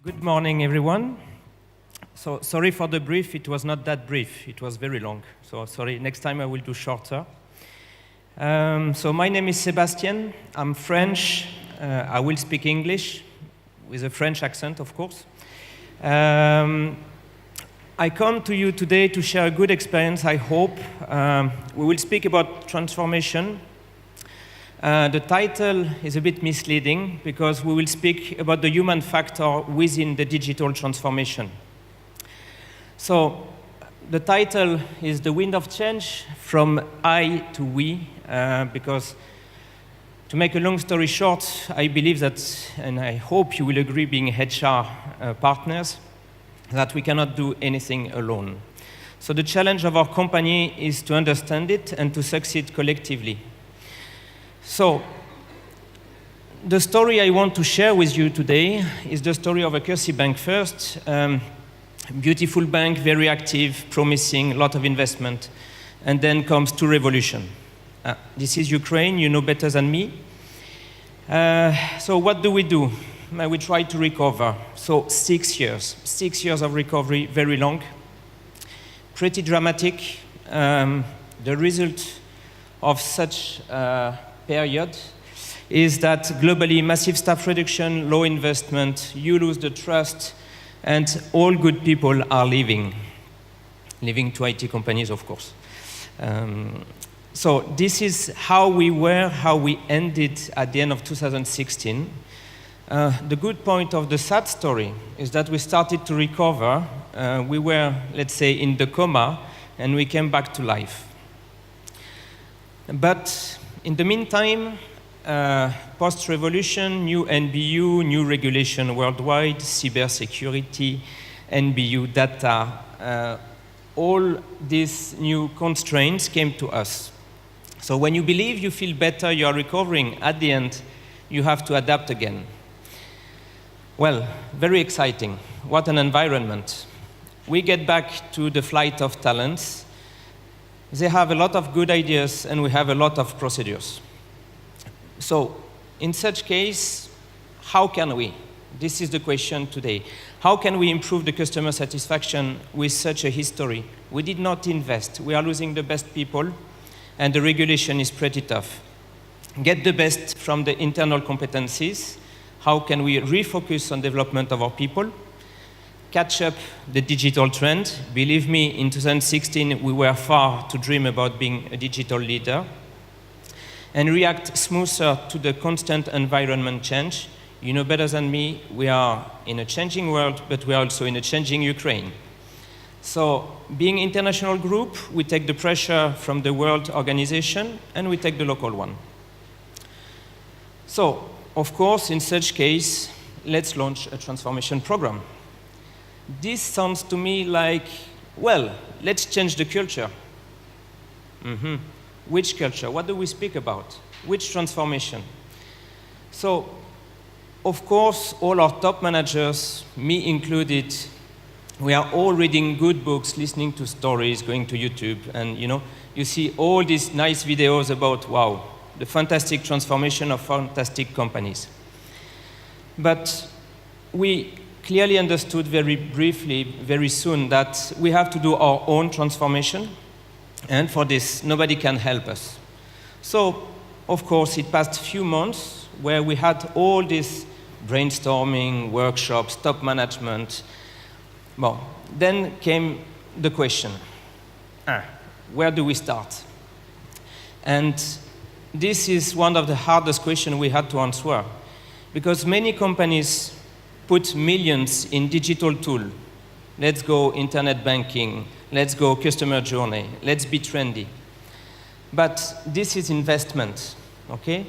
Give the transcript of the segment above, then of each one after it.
Good morning, everyone. So sorry for the brief. It was not that brief. It was very long. So sorry. Next time I will do shorter. So my name is Sébastien. I'm French. I will speak English with a French accent, of course. I come to you today to share a good experience, I hope. We will speak about transformation. The title is a bit misleading because we will speak about the human factor within the digital transformation. So the title is The Wind of Change, from I to we, because to make a long story short, I believe that, and I hope you will agree, being HR partners, that we cannot do anything alone. So the challenge of our company is to understand it and to succeed collectively. So, the story I want to share with you today is the story of a Cursi bank first. Beautiful bank, very active, promising, a lot of investment. And then comes two revolution. This is Ukraine, you know better than me. So what do? We try to recover. So 6 years. 6 years of recovery, very long. Pretty dramatic. The result of such period is that globally massive staff reduction, low investment, you lose the trust, and all good people are leaving to IT companies, of course. So this is how we were, how we ended at the end of 2016. The good point of the sad story is that we started to recover. We were, let's say, in the coma, and we came back to life. But in the meantime, post-revolution, new NBU, new regulation worldwide, cybersecurity, NBU data, all these new constraints came to us. So when you believe you feel better, you are recovering, at the end, you have to adapt again. Well, very exciting. What an environment. We get back to the flight of talents. They have a lot of good ideas, and we have a lot of procedures. So, in such case, how can we? This is the question today. How can we improve the customer satisfaction with such a history? We did not invest. We are losing the best people, and the regulation is pretty tough. Get the best from the internal competencies. How can we refocus on development of our people? Catch up the digital trend. Believe me, in 2016, we were far to dream about being a digital leader. And react smoother to the constant environment change. You know better than me, we are in a changing world, but we are also in a changing Ukraine. So, being an international group, we take the pressure from the world organization, and we take the local one. So, of course, in such case, let's launch a transformation program. This sounds to me like, well, let's change the culture. Which culture? What do we speak about? Which transformation? So, of course, all our top managers, me included, we are all reading good books, listening to stories, going to YouTube, and you see all these nice videos about, wow, the fantastic transformation of fantastic companies. But we clearly understood very briefly, very soon, that we have to do our own transformation, and for this, nobody can help us. So, of course, it passed a few months where we had all this brainstorming, workshops, top management. Well, then came the question, where do we start? And this is one of the hardest questions we had to answer, because many companies put millions in digital tool. Let's go internet banking. Let's go customer journey. Let's be trendy. But this is investment, okay?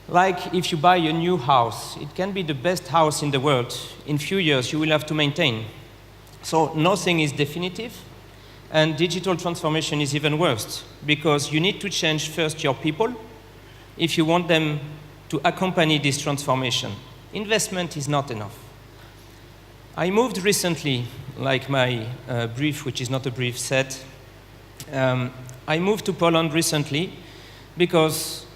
Like if you buy a new house, it can be the best house in the world. In few years, you will have to maintain. So nothing is definitive, and digital transformation is even worse, because you need to change first your people if you want them to accompany this transformation. Investment is not enough. I moved recently, like my brief, which is not a brief, said. I moved to Poland recently because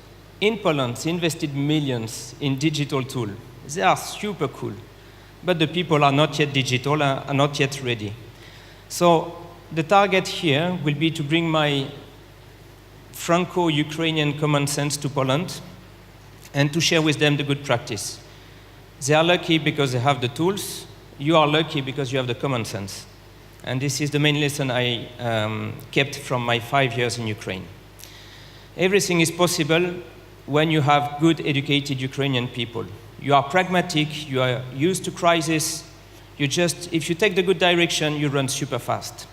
in Poland, they invested millions in digital tools. They are super cool. but the people are not yet digital, are not yet ready. So the target here will be to bring my Franco-Ukrainian common sense to Poland and to share with them the good practice. They are lucky because they have the tools. You are lucky because you have the common sense. And this is the main lesson I kept from my 5 years in Ukraine. Everything is possible when you have good, educated Ukrainian people. You are pragmatic, you are used to crisis. If you take the good direction, you run super fast.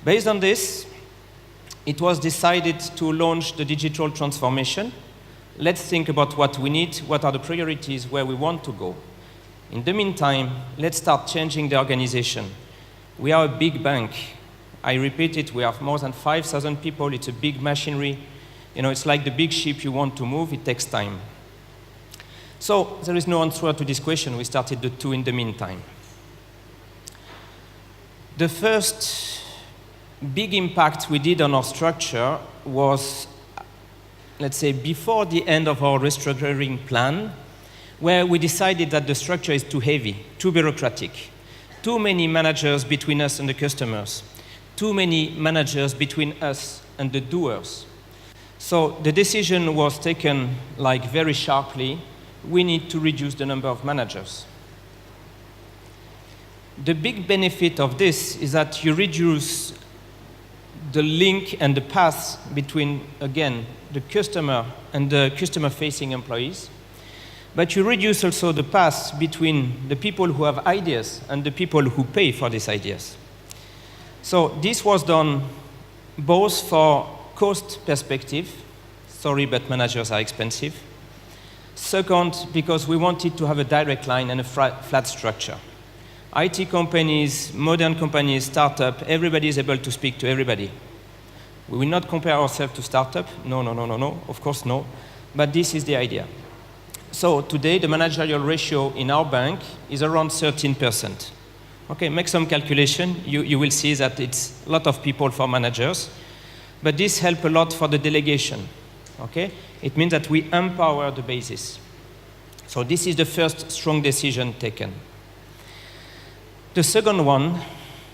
Based on this, it was decided to launch the digital transformation. Let's think about what we need, what are the priorities, where we want to go. In the meantime, let's start changing the organization. We are a big bank. I repeat it, we have more than 5,000 people. It's a big machinery. It's like the big ship you want to move. It takes time. So there is no answer to this question. We started the two in the meantime. The first big impact we did on our structure was, let's say, before the end of our restructuring plan, where we decided that the structure is too heavy, too bureaucratic, too many managers between us and the customers, too many managers between us and the doers. So the decision was taken very sharply. We need to reduce the number of managers. The big benefit of this is that you reduce the link and the path between, again, the customer and the customer-facing employees. But you reduce also the path between the people who have ideas and the people who pay for these ideas. So this was done both for cost perspective. Sorry, but managers are expensive. Second, because we wanted to have a direct line and a flat structure. IT companies, modern companies, startup, everybody is able to speak to everybody. We will not compare ourselves to startup. No, of course no. But this is the idea. So today, the managerial ratio in our bank is around 13%. Okay, make some calculation. You will see that it's a lot of people for managers. But this helps a lot for the delegation. Okay? It means that we empower the basis. So this is the first strong decision taken. The second one,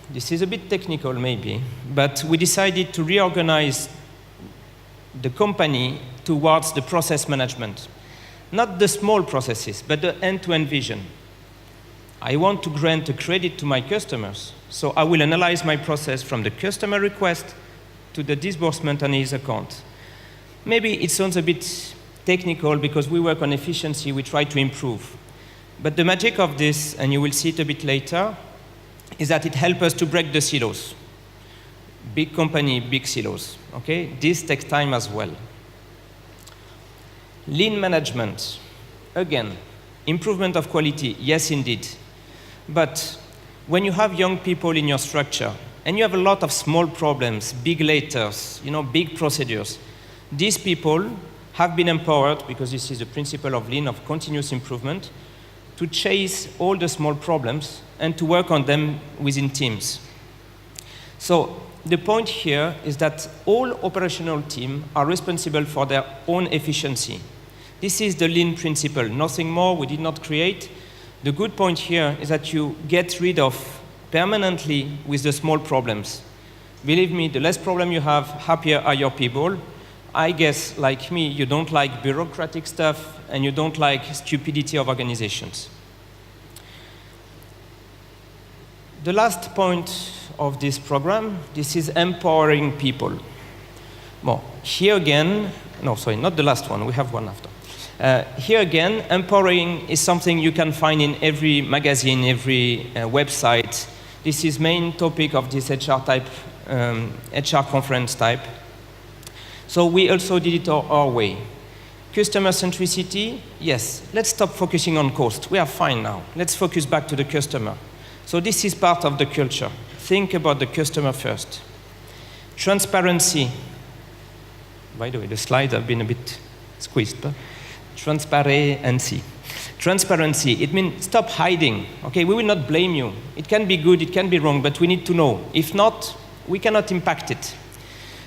this is a bit technical maybe, but we decided to reorganize the company towards the process management. Not the small processes, but the end-to-end vision. I want to grant a credit to my customers, so I will analyze my process from the customer request to the disbursement on his account. Maybe it sounds a bit technical because we work on efficiency, we try to improve. But the magic of this, and you will see it a bit later, is that it helps us to break the silos. Big company, big silos. Okay? This takes time as well. Lean management. Again, improvement of quality, yes indeed. But when you have young people in your structure, and you have a lot of small problems, big letters, big procedures, these people have been empowered, because this is the principle of lean, of continuous improvement, to chase all the small problems and to work on them within teams. So the point here is that all operational teams are responsible for their own efficiency. This is the lean principle, nothing more, we did not create. The good point here is that you get rid of permanently with the small problems. Believe me, the less problem you have, happier are your people. I guess, like me, you don't like bureaucratic stuff and you don't like stupidity of organizations. The last point of this program, this is empowering people. Well, here again, no, sorry, not the last one, we have one after. Here again, empowering is something you can find in every magazine, every website. This is main topic of this HR conference type. So we also did it our way. Customer centricity, yes, let's stop focusing on cost. We are fine now. Let's focus back to the customer. So this is part of the culture. Think about the customer first. Transparency. By the way, the slides have been a bit squeezed, but transparency. Transparency, it means stop hiding. Okay, we will not blame you. It can be good, it can be wrong, but we need to know. If not, we cannot impact it.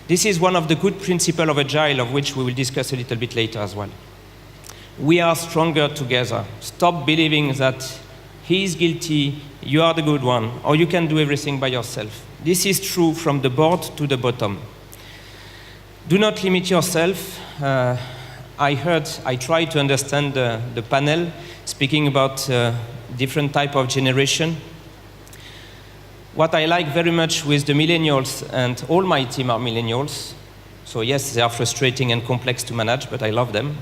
This is one of the good principles of Agile, of which we will discuss a little bit later as well. We are stronger together. Stop believing that he is guilty, you are the good one, or you can do everything by yourself. This is true from the board to the bottom. Do not limit yourself. I tried to understand the panel speaking about different type of generation. What I like very much with the millennials, and all my team are millennials, so yes, they are frustrating and complex to manage, but I love them,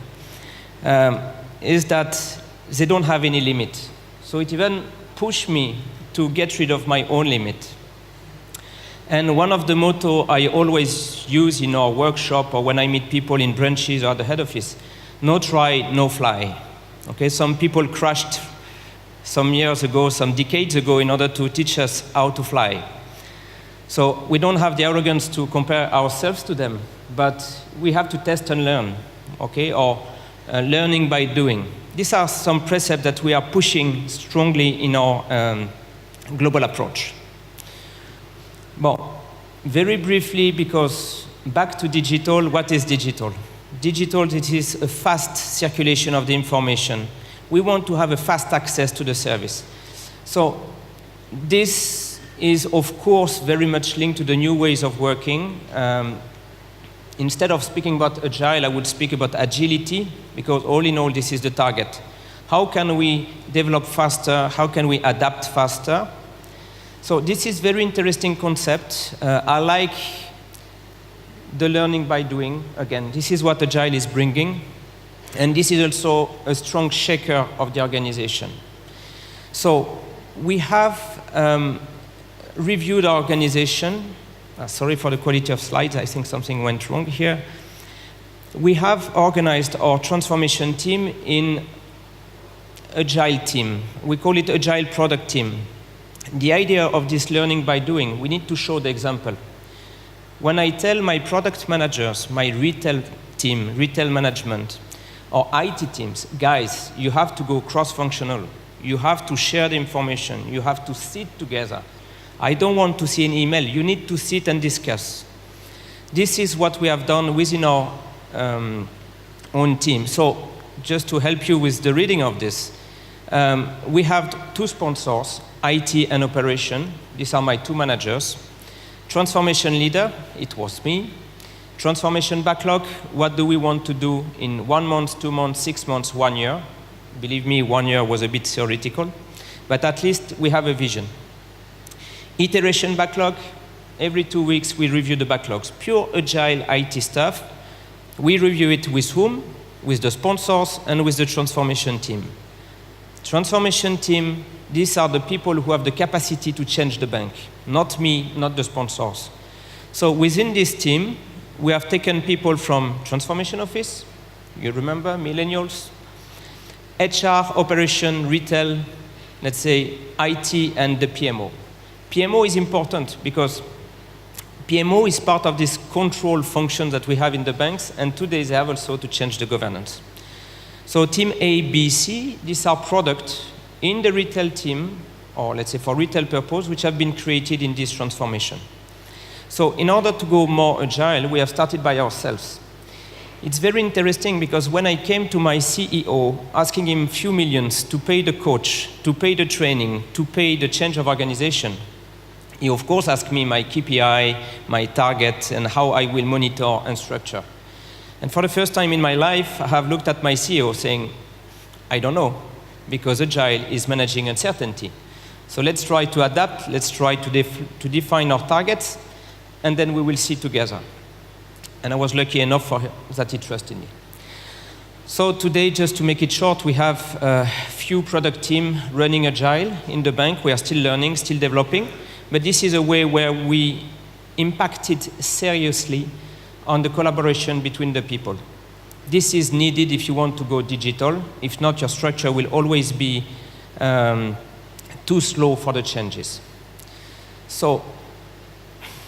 is that they don't have any limit. So it even pushed me to get rid of my own limit. And one of the motto I always use in our workshop or when I meet people in branches or the head office, no try, no fly. Okay, some people crashed some years ago, some decades ago, in order to teach us how to fly. So we don't have the arrogance to compare ourselves to them, but we have to test and learn, okay, or learning by doing. These are some precepts that we are pushing strongly in our global approach. Well, very briefly, because back to digital, what is digital? Digital, it is a fast circulation of the information. We want to have a fast access to the service. So this is, of course, very much linked to the new ways of working. Instead of speaking about agile, I would speak about agility, because all in all, this is the target. How can we develop faster? How can we adapt faster? So this is very interesting concept. I like the learning by doing. Again, this is what Agile is bringing. And this is also a strong shaker of the organization. So we have reviewed our organization. Sorry for the quality of slides. I think something went wrong here. We have organized our transformation team in Agile team. We call it Agile product team. The idea of this learning by doing, we need to show the example. When I tell my product managers, my retail team, retail management, or IT teams, guys, you have to go cross-functional. You have to share the information. You have to sit together. I don't want to see an email. You need to sit and discuss. This is what we have done within our own team. So just to help you with the reading of this, we have two sponsors, IT and operation. These are my two managers. Transformation leader, it was me. Transformation backlog, what do we want to do in 1 month, 2 months, 6 months, 1 year? Believe me, 1 year was a bit theoretical, but at least we have a vision. Iteration backlog, every 2 weeks we review the backlogs. Pure agile IT stuff. We review it with whom? With the sponsors and with the transformation team. Transformation team, these are the people who have the capacity to change the bank. Not me, not the sponsors. So within this team, we have taken people from transformation office, you remember, millennials, HR, operation, retail, let's say IT, and the PMO. PMO is important because PMO is part of this control function that we have in the banks, and today they have also to change the governance. So team A, B, C, these are products in the retail team, or let's say for retail purpose, which have been created in this transformation. So in order to go more agile, we have started by ourselves. It's very interesting because when I came to my CEO, asking him a few millions to pay the coach, to pay the training, to pay the change of organization, he of course asked me my KPI, my target, and how I will monitor and structure. And for the first time in my life, I have looked at my CEO saying, I don't know, because Agile is managing uncertainty. So let's try to adapt, let's try to define our targets, and then we will see together. And I was lucky enough that he trusted me. So today, just to make it short, we have a few product teams running Agile in the bank. We are still learning, still developing, but this is a way where we impacted seriously on the collaboration between the people. This is needed if you want to go digital. If not, your structure will always be too slow for the changes. So,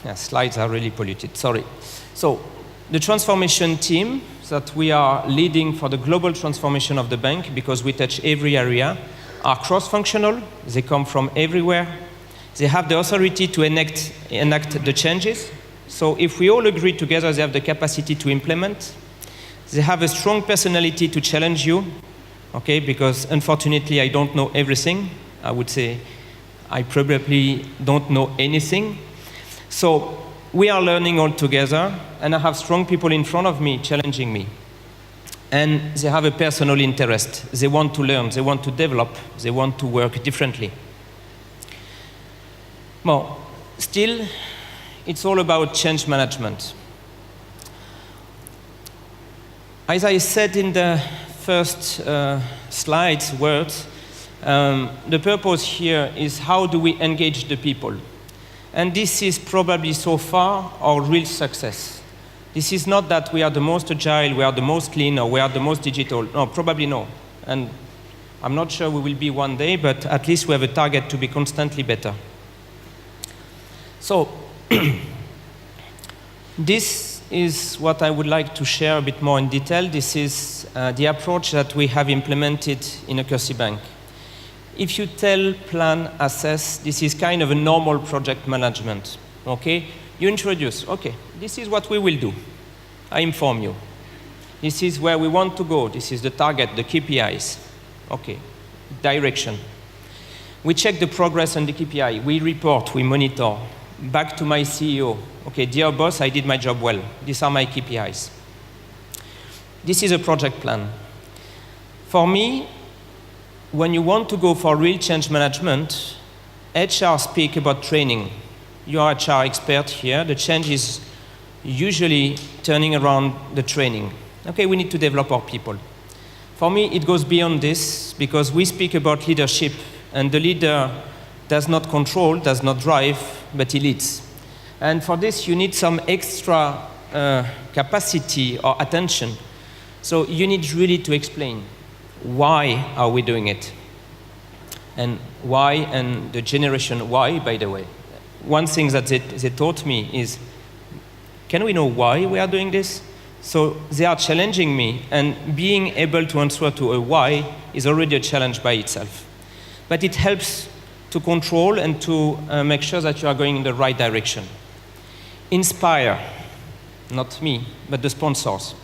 yeah, slides are really polluted, sorry. So, the transformation team that we are leading for the global transformation of the bank, because we touch every area, are cross-functional. They come from everywhere. They have the authority to enact the changes. So if we all agree together, they have the capacity to implement. They have a strong personality to challenge you, okay, because unfortunately I don't know everything. I would say I probably don't know anything. So we are learning all together, and I have strong people in front of me challenging me. And they have a personal interest. They want to learn, they want to develop, they want to work differently. Well, still, it's all about change management. As I said in the first slide's words, the purpose here is how do we engage the people? And this is probably so far our real success. This is not that we are the most agile, we are the most clean, or we are the most digital. No, probably no. And I'm not sure we will be one day, but at least we have a target to be constantly better. So, this is what I would like to share a bit more in detail. This is the approach that we have implemented in Accuracy Bank. If you tell, plan, assess, this is kind of a normal project management, okay? You introduce, okay, this is what we will do. I inform you. This is where we want to go. This is the target, the KPIs. Okay, direction. We check the progress on the KPI. We report, we monitor. Back to my CEO. Okay, dear boss, I did my job well. These are my KPIs. This is a project plan. For me, when you want to go for real change management, HR speak about training. You are HR expert here. The change is usually turning around the training. Okay, we need to develop our people. For me, it goes beyond this because we speak about leadership, and the leader does not control, does not drive, but he leads. And for this, you need some extra capacity or attention. So you need really to explain why are we doing it, and why, and the generation why, by the way. One thing that they taught me is, can we know why we are doing this? So they are challenging me, and being able to answer to a why is already a challenge by itself. But it helps to control and to make sure that you are going in the right direction. Inspire, not me, but the sponsors.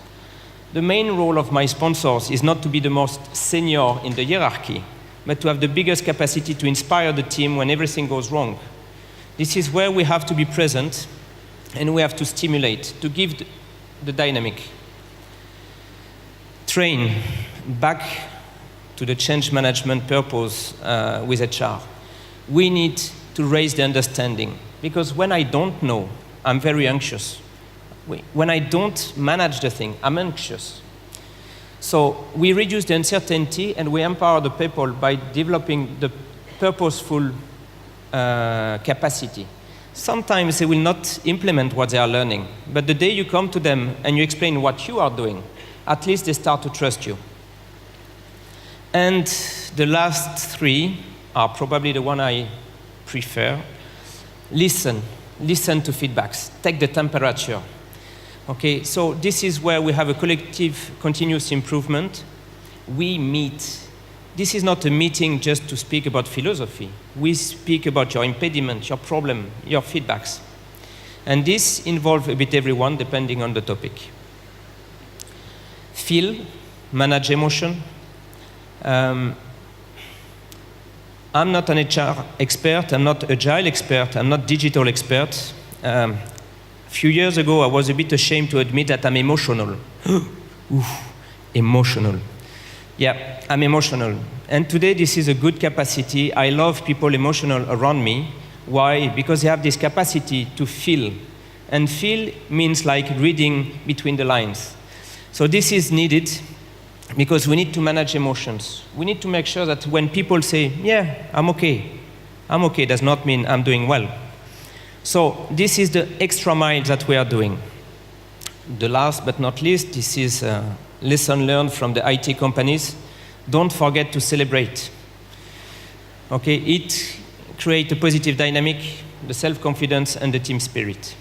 The main role of my sponsors is not to be the most senior in the hierarchy, but to have the biggest capacity to inspire the team when everything goes wrong. This is where we have to be present, and we have to stimulate, to give the dynamic. Train, back to the change management purpose with HR. We need to raise the understanding, because when I don't know, I'm very anxious. When I don't manage the thing, I'm anxious. So we reduce the uncertainty, and we empower the people by developing the purposeful capacity. Sometimes they will not implement what they are learning, but the day you come to them and you explain what you are doing, at least they start to trust you. And the last three are probably the one I prefer. Listen to feedbacks, take the temperature. Okay, so this is where we have a collective continuous improvement. We meet. This is not a meeting just to speak about philosophy. We speak about your impediment, your problem, your feedbacks. And this involves a bit everyone depending on the topic. Feel, manage emotion. I'm not an HR expert, I'm not Agile expert, I'm not digital expert. A few years ago, I was a bit ashamed to admit that I'm emotional. Emotional. Yeah, I'm emotional. And today, this is a good capacity. I love people emotional around me. Why? Because they have this capacity to feel. And feel means like reading between the lines. So this is needed because we need to manage emotions. We need to make sure that when people say, yeah, I'm okay does not mean I'm doing well. So this is the extra mile that we are doing. The last but not least, this is a lesson learned from the IT companies. Don't forget to celebrate. Okay, it creates a positive dynamic, the self-confidence and the team spirit.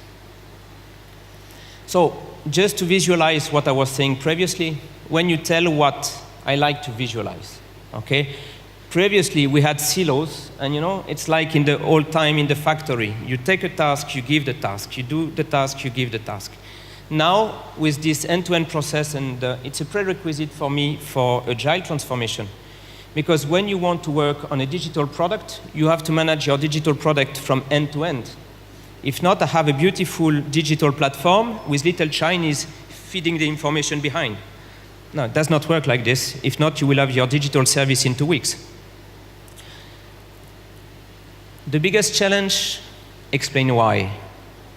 So just to visualize what I was saying previously, when you tell what I like to visualize, okay? Previously, we had silos, and it's like in the old time in the factory. You take a task, you give the task. You do the task, you give the task. Now, with this end-to-end process, and it's a prerequisite for me for Agile transformation, Because when you want to work on a digital product, you have to manage your digital product from end to end. If not, I have a beautiful digital platform with little Chinese feeding the information behind. No, it does not work like this. If not, you will have your digital service in 2 weeks. The biggest challenge, explain why.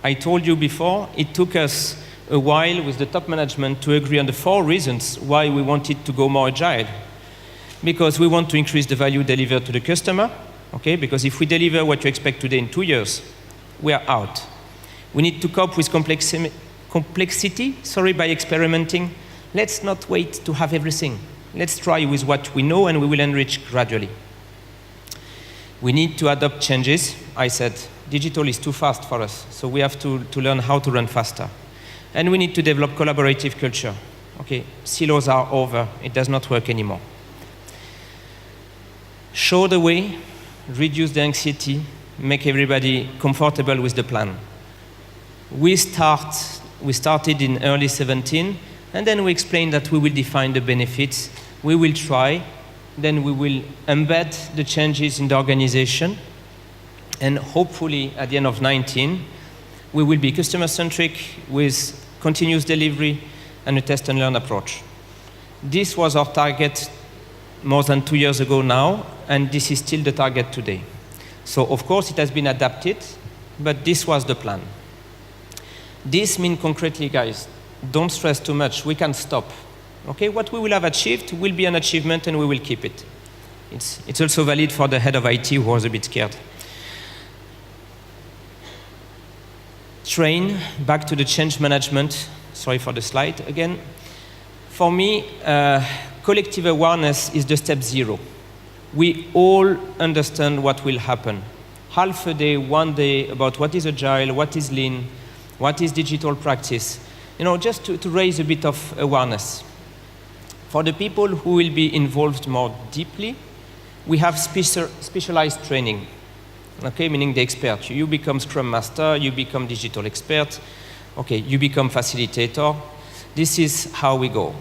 I told you before, it took us a while with the top management to agree on the 4 reasons why we wanted to go more agile. Because we want to increase the value delivered to the customer, okay? Because if we deliver what you expect today in 2 years, we are out. We need to cope with complexity by experimenting. Let's not wait to have everything. Let's try with what we know and we will enrich gradually. We need to adopt changes. I said, digital is too fast for us, so we have to learn how to run faster. And we need to develop collaborative culture. Okay, silos are over. It does not work anymore. Show the way, reduce the anxiety, make everybody comfortable with the plan. We started in early 2017, and then we explained that we will define the benefits, we will try, then we will embed the changes in the organization, and hopefully at the end of 2019, we will be customer-centric with continuous delivery and a test and learn approach. This was our target more than 2 years ago now, and this is still the target today. So of course it has been adapted, but this was the plan. This means concretely, guys, don't stress too much, we can stop. Okay, what we will have achieved will be an achievement and we will keep it. It's also valid for the head of IT who was a bit scared. Train, back to the change management. Sorry for the slide again. For me, collective awareness is the step 0. We all understand what will happen. Half a day, 1 day about what is agile, what is lean, what is digital practice. You know, just to raise a bit of awareness. For the people who will be involved more deeply, we have specialized training. Okay, meaning the expert. You become Scrum Master, you become digital expert, okay, you become facilitator. This is how we go.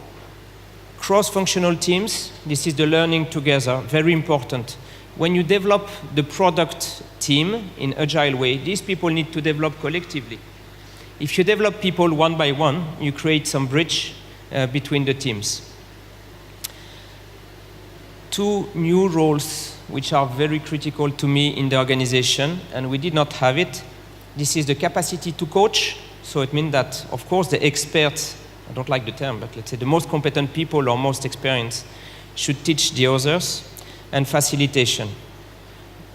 Cross-functional teams, this is the learning together, very important. When you develop the product team in agile way, these people need to develop collectively. If you develop people one by one, you create some bridge between the teams. 2 new roles which are very critical to me in the organization, and we did not have it. This is the capacity to coach. So it means that, of course, the experts, I don't like the term, but let's say the most competent people or most experienced should teach the others, and facilitation.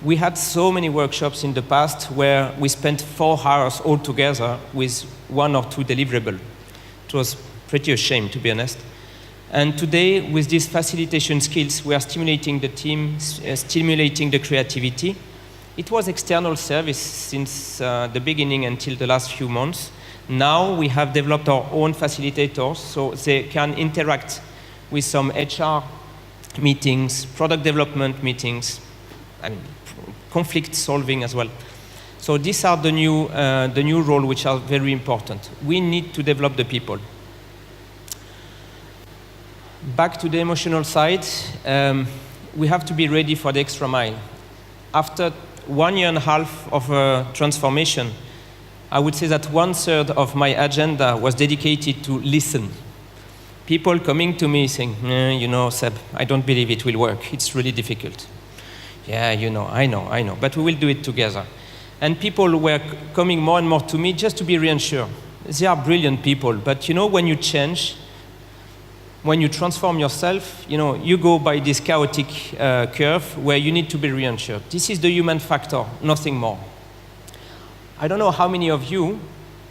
We had so many workshops in the past where we spent 4 hours all together with 1 or 2 deliverables. It was pretty a shame, to be honest. And today, with these facilitation skills, we are stimulating the team, stimulating the creativity. It was external service since the beginning until the last few months. Now we have developed our own facilitators, so they can interact with some HR meetings, product development meetings, and conflict solving as well. So these are the new role which are very important. We need to develop the people. Back to the emotional side, we have to be ready for the extra mile. After 1.5 years of transformation, I would say that 1/3 of my agenda was dedicated to listen. People coming to me saying, you know, Seb, I don't believe it will work. It's really difficult. Yeah, you know, I know, but we will do it together. And people were coming more and more to me just to be reassured. They are brilliant people, but you know, when you change, when you transform yourself, you know, you go by this chaotic curve where you need to be reassured. This is the human factor, nothing more. I don't know how many of you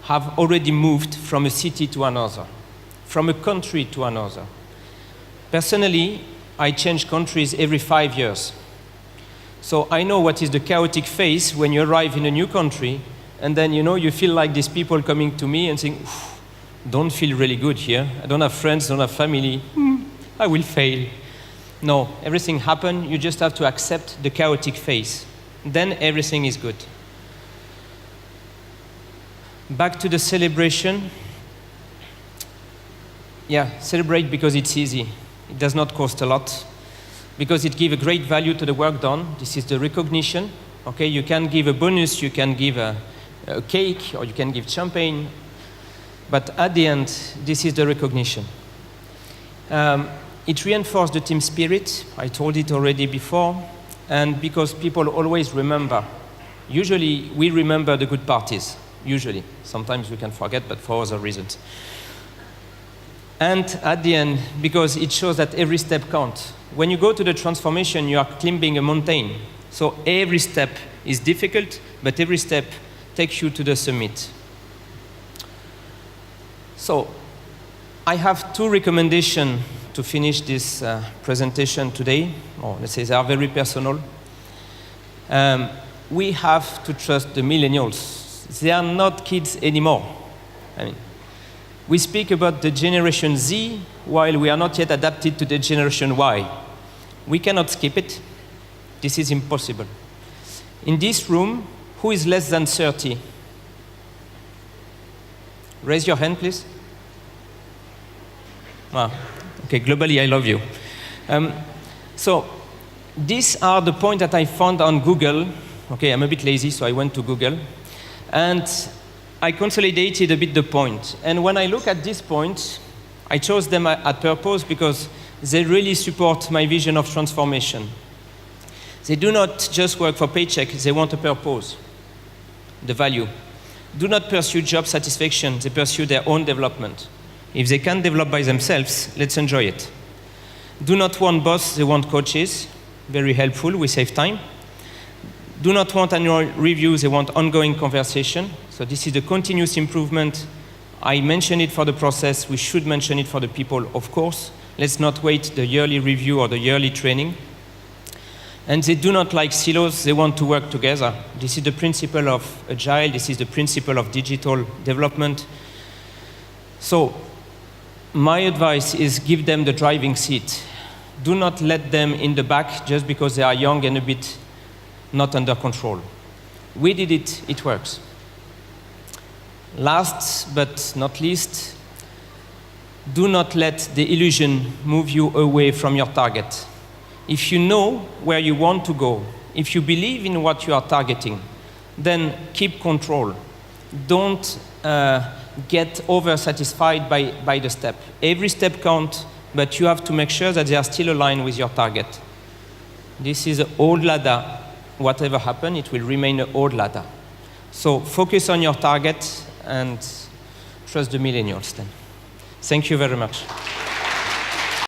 have already moved from a city to another, from a country to another. Personally, I change countries every 5 years. So I know what is the chaotic phase when you arrive in a new country, and then, you know, you feel like these people coming to me and saying, don't feel really good here. I don't have friends, don't have family. I will fail. No, everything happens. You just have to accept the chaotic phase. Then everything is good. Back to the celebration. Yeah, celebrate because it's easy. It does not cost a lot. because it gives a great value to the work done. This is the recognition. Okay, you can give a bonus, you can give a cake, or you can give champagne, but at the end, this is the recognition. It reinforces the team spirit. I told it already before, and because people always remember. Usually, we remember the good parties. Usually, sometimes we can forget, but for other reasons. And at the end, because it shows that every step counts. When you go to the transformation, you are climbing a mountain. So every step is difficult, but every step takes you to the summit. So I have two recommendations to finish this presentation today, or let's say they are very personal. We have to trust the millennials. They are not kids anymore. I mean, we speak about the Generation Z while we are not yet adapted to the Generation Y. We cannot skip it. This is impossible. In this room, who is less than 30? Raise your hand, please. Ah, okay, globally, I love you. So these are the points that I found on Google. Okay, I'm a bit lazy, so I went to Google. And I consolidated a bit the point. And when I look at these points, I chose them at purpose because they really support my vision of transformation. They do not just work for paycheck, they want a purpose, the value. Do not pursue job satisfaction, they pursue their own development. If they can develop by themselves, let's enjoy it. Do not want boss, they want coaches, very helpful, we save time. Do not want annual reviews, they want ongoing conversation. So this is the continuous improvement. I mentioned it for the process, we should mention it for the people, of course. Let's not wait the yearly review or the yearly training. And they do not like silos, they want to work together. This is the principle of Agile, this is the principle of digital development. So my advice is give them the driving seat. Do not let them in the back just because they are young and a bit not under control. We did it, it works. Last but not least, do not let the illusion move you away from your target. If you know where you want to go, if you believe in what you are targeting, then keep control. Don't get over-satisfied by the step. Every step counts, but you have to make sure that they are still aligned with your target. This is an old ladder. Whatever happens, it will remain an old ladder. So focus on your target and trust the millennials then. Thank you very much.